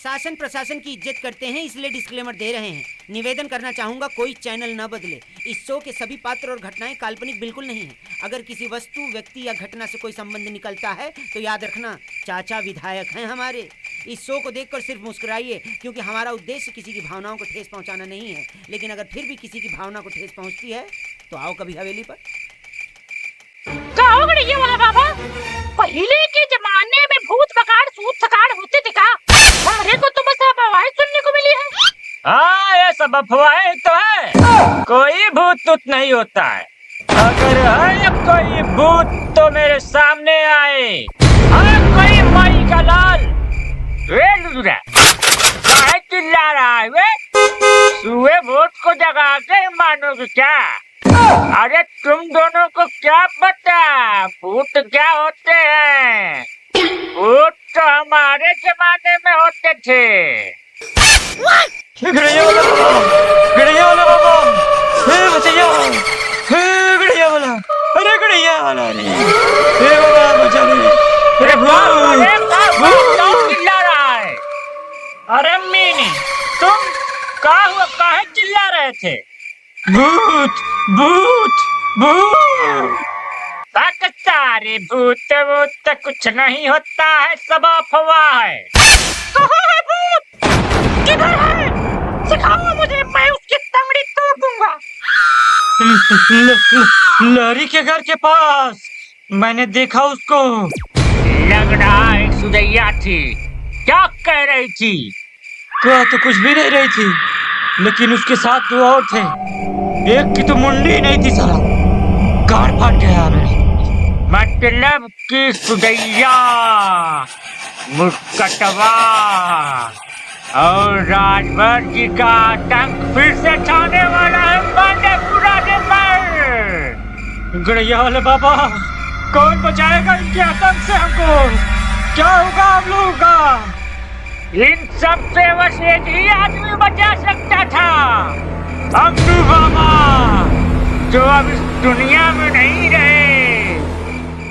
शासन प्रशासन की इज्जत करते हैं, इसलिए डिस्क्लेमर दे रहे हैं। निवेदन करना चाहूंगा कोई चैनल न बदले। इस शो के सभी पात्र और घटनाएं काल्पनिक बिल्कुल नहीं हैं। अगर किसी वस्तु, व्यक्ति या घटना से कोई संबंध निकलता है तो याद रखना चाचा विधायक हैं हमारे। इस शो को देखकर सिर्फ मुस्कुराइए, क्योंकि हमारा उद्देश्य किसी की भावनाओं को ठेस पहुंचाना नहीं है। लेकिन अगर फिर भी किसी की भावना को ठेस पहुंचती है तो आओ कभी हवेली पर। ये वाला बाबा, पहले के जमाने में भूत पकाड़ सूत सकाड़ होते थे का? हमारे को तो बस अफवाहें सुनने को मिली है। हाँ, ये सब अफवाहें तो है, कोई भूत तूत नहीं होता है। अगर है कोई भूत तो मेरे सामने आए। हाँ, कोई माई का लाल वे लुदरा काहे चिल्ला रहा है वे? सुए भूत को जगा के मानोगे क्या? अरे तुम दोनों को क्या पता भूत क्या होते हैं? भूत तो हमारे जमाने में होते थे। गड़ैया वाला बाबा, बचैया, गड़ैया वाला, अरे गड़ैया वाला, अरे बाबा बचा ले। अरे भूत क्यों चिल्ला रहा है? अरे मीनी, तुम काहे चिल्ला रहे थे? भूत भूत भूत। सारे भूत वूत कुछ नहीं होता है, सब अफवाह है। कहाँ है भूत? किधर है? सिखाओ मुझे, मैं उसकी तंगड़ी तोड़ दूंगा। लहरी के घर के पास मैंने देखा उसको। लग रहा है सुदैया थी। क्या कह रही थी? कहा तो कुछ भी नहीं रही थी, लेकिन उसके साथ दो और थे। एक की तो मुंडी ही नहीं थी, साला गाड़ फाट गया मेरा। मतलब कि सुदैया, मुस्कटवा और राजभर जी का आतंक फिर से छाने वाला है माने पुराने पर। गड़ैया वाले बाबा, कौन बचाएगा इनके आतंक से हमको? क्या होगा हम लोगों का? इन सब से बस एक ही आदमी बचा सकता था, अब्दू बाबा, जो अब इस दुनिया में नहीं रहे,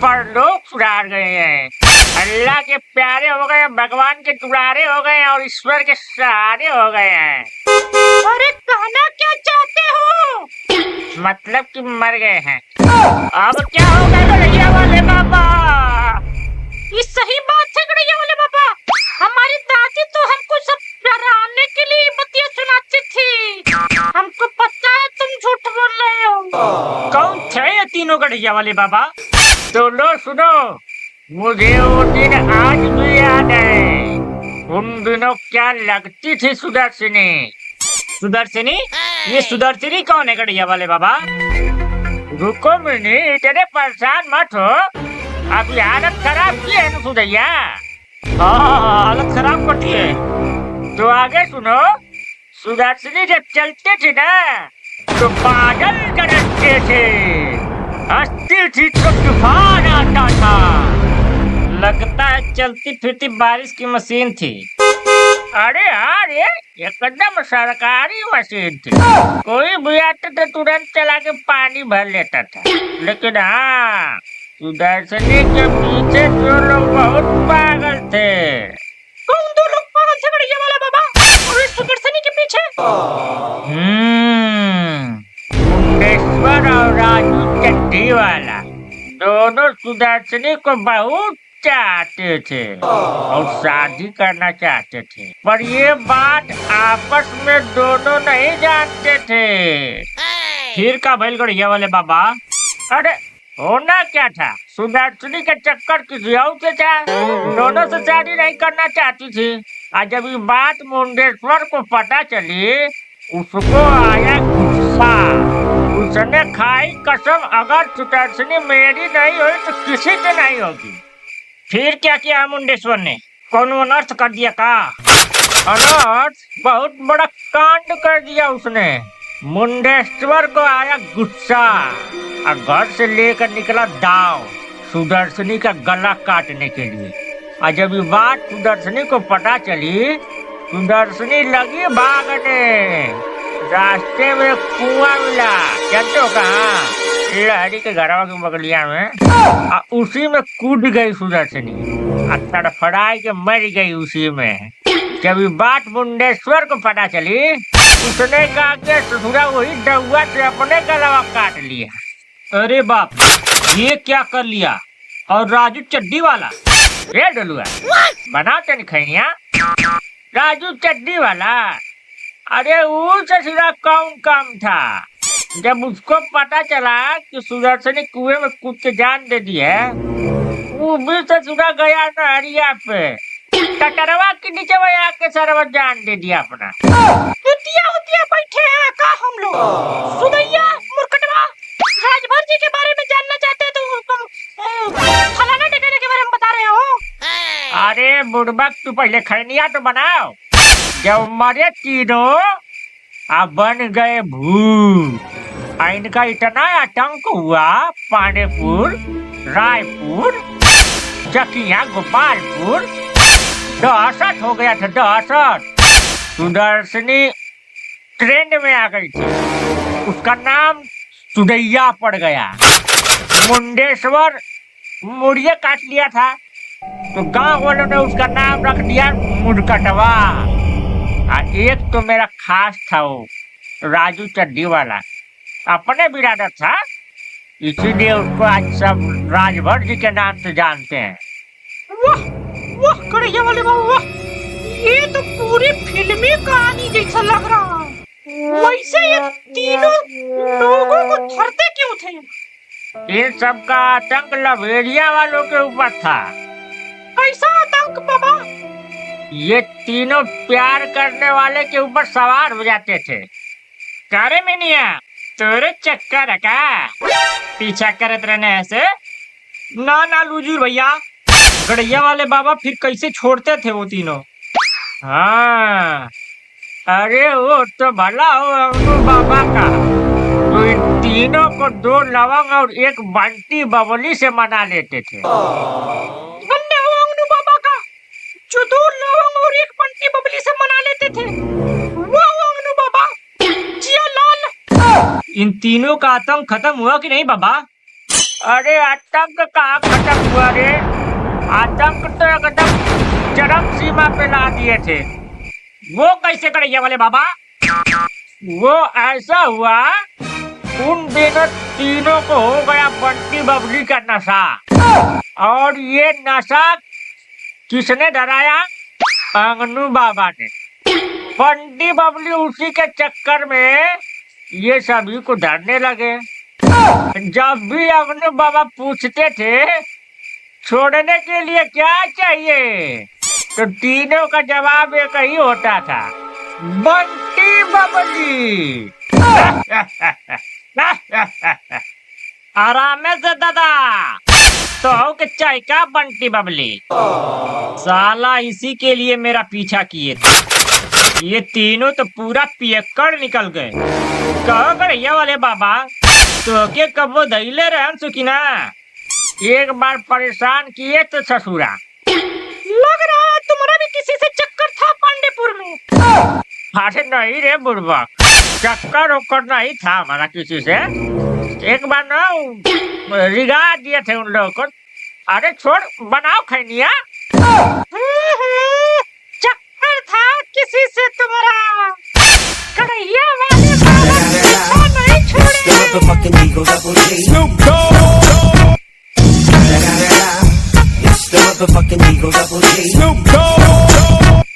परलोक सुधार गए हैं। अल्लाह के प्यारे हो गए, भगवान के दुलारे हो गए और ईश्वर के सहारे हो गए हैं। अरे कहना क्या चाहते हो? मतलब कि मर गए हैं। अब क्या होगा गड़ैया वाले बाबा? ये सही बात है गड़ैया वाले बाबा। हमारी दादी तो हमको सब डराने के लिए बतिया सुनाती थी। हमको पता है तुम झूठ बोल रहे हो। कौन थे ये तीनों गड़ैया वाले बाबा? तो लो सुनो, मुझे वो दिन आज भी याद है। उन दिनों क्या लगती थी सुदर्शनी। सुदर्शनी? ये सुदर्शनी कौन है गड़ैया वाले बाबा? रुको मिनी, इतने परेशान मत हो। अभी हालत खराब की है ना सुदैया? हाँ, हालत खराब करती है। तो आगे सुनो, सुदर्शनी जब चलते थे ना तो बादल गरजते थे, हंसती थी तो तूफान आता था। लगता है चलती फिरती बारिश की मशीन थी। अरे यार, ये एकदम सरकारी मशीन थी। कोई भी आता था तुरंत चला के पानी भर लेता था। लेकिन हाँ, सुदर्शनी के पीछे जो लोग बहुत पागल थे। कौन दो लोग पागल थे गड़ैया वाला बाबा? और इस सुदर्शनी के पीछे? मुंडेश्वर और राजू चड्डी वाला दोनों सुदर्शनी को बहुत चाहते थे और शादी करना चाहते थे, पर ये बात आपस में दोनों नहीं जानते थे। फिर का भइल गड़ैया वाले बाबा? अरे होना क्या था, सुदर्शनी के चक्कर किसी और से था। दोनों से शादी नहीं करना चाहती थी। और जब ये बात मुंडेश्वर को पता चली, उसको आया गुस्सा। उसने खाई कसम, अगर सुदर्शनी मेरी नहीं हुई तो किसी की नहीं होगी। फिर क्या किया मुंडेश्वर ने? कौन अनर्थ कर दिया का? अनर्थ? बहुत बड़ा कांड कर दिया उसने। मुंडेश्वर को आया गुस्सा और घर से लेकर निकला दाव सुदर्शनी का गला काटने के लिए। और जब ये बात सुदर्शनी को पता चली, सुदर्शनी लगी भागने। रास्ते में कुआं मिला, जानते हो कहाँ? लहरी के घरवा के बगलिया में। उसी में कूद गई सुदर्शनी और तड़फड़ा के मर गई उसी में। जब ये बात मुंडेश्वर को पता चली, उसने कहा कि ससुरा वही डहुआ से अपने गलवा काट लिया। अरे बाप, ये क्या कर लिया? और राजू चड्डी वाला? ये डलुआ बनाते नहीं खैनिया। राजू चड्डी वाला, अरे वो ससुरा कौन काम था। जब उसको पता चला कि सुदर्शनी कुएं में कूद के जान दे दी है, वो भी ससुरा गया नहरिया पे, टटरवा के नीचे वही आके सरवा जान दे दिया अपना। उतिया बैठे हैं का हम लोग? सुदैया मुर्कटवा राजभर जी के बारे में जानना चाहते हैं तो तुम फलाना ठिकाने के बारे में बता रहे हो। अरे बुड़बक, तू पहले खैनिया तो बनाओ। जब मरे तीनों अब बन गए भूत। इनका इतना आतंक हुआ, पांडेपुर, रायपुर, चकिया, गोपालपुर, दहशत हो गया था, दहशत। सुदर्शनी ट्रेंड में आ गई थी, उसका नाम सुदैया पड़ गया। मुंडेश्वर मुड़िए काट लिया था, तो गांव वालों ने उसका नाम रख दिया मुड़कटवा। एक तो मेरा खास था वो राजू चड्डी वाला, अपने बिरादर था, इसीलिए उसको आज सब राजभर जी के नाम से जानते हैं। वाह वाह कड़ैया वाले बाबू वाह, ये तो पूरी फिल्मी कहानी जैसा लग रहा है। वैसे ये तीनों लोगों को धरते क्यों थे? इन सब का आतंक लवेरिया वालों के ऊपर था। कैसा आतंक बाबा? ये तीनों प्यार करने वाले के ऊपर सवार हो जाते थे। करे मिनिया, तेरे चक्कर है क्या? पीछा करत रहने ऐसे? ना लूजूर भैया, गड़ैया वाले बाबा फिर कैसे छोड़ते थे वो तीनों? हाँ, अरे वो तो भला हो अमनू बाबा का, तो इन तीनों को 2 लवंग और 1 बंटी बबली से मना लेते थे। बंदे हो अमनू बाबा का, जो 2 लवंग और 1 बंटी बबली से मना लेते थे। वाह अमनू बाबा, जिया लाल। इन तीनों का आतंक खत्म हुआ कि नहीं बाबा? अरे आतंक कहाँ खत्म हुआ रे? आतंक तो एकदम चरम सीमा पे ला दिए थे। वो कैसे करेंगे वाले बाबा? वो ऐसा हुआ, उन दिनों तीनों को हो गया बंटी बबली का नशा। और ये नशा किसने डराया? अंगनू बाबा ने। बंटी बबली उसी के चक्कर में ये सभी को डरने लगे। जब भी अंगनू बाबा पूछते थे छोड़ने के लिए क्या चाहिए, तो तीनों का जवाब एक ही होता था, बंटी बबली। आराम से दादा, तो के चाय का बंटी बबली। साला इसी के लिए मेरा पीछा किए थे। ये तीनों तो पूरा पियक्कड़ निकल गए। कहो गड़ैया वाले बाबा, तो के कबो दईले रहन सुकिना? एक बार परेशान किए तो ससुरा। लग रहा है तुम्हारा भी किसी से चक्कर था पांडेपुर में। अरे नहीं रे बुढ़वा, चक्कर ओक्कर नहीं था हमारा किसी से। एक बार ना रिगा दिए थे उन लोगों को। अरे छोड़, बनाओ खैनिया। चक्कर था किसी से तुम्हारा? कड़ैया वाले बाबा पीछा नहीं छोड़े। It's the motherfucking Eagle Double G. Snoop Dogg.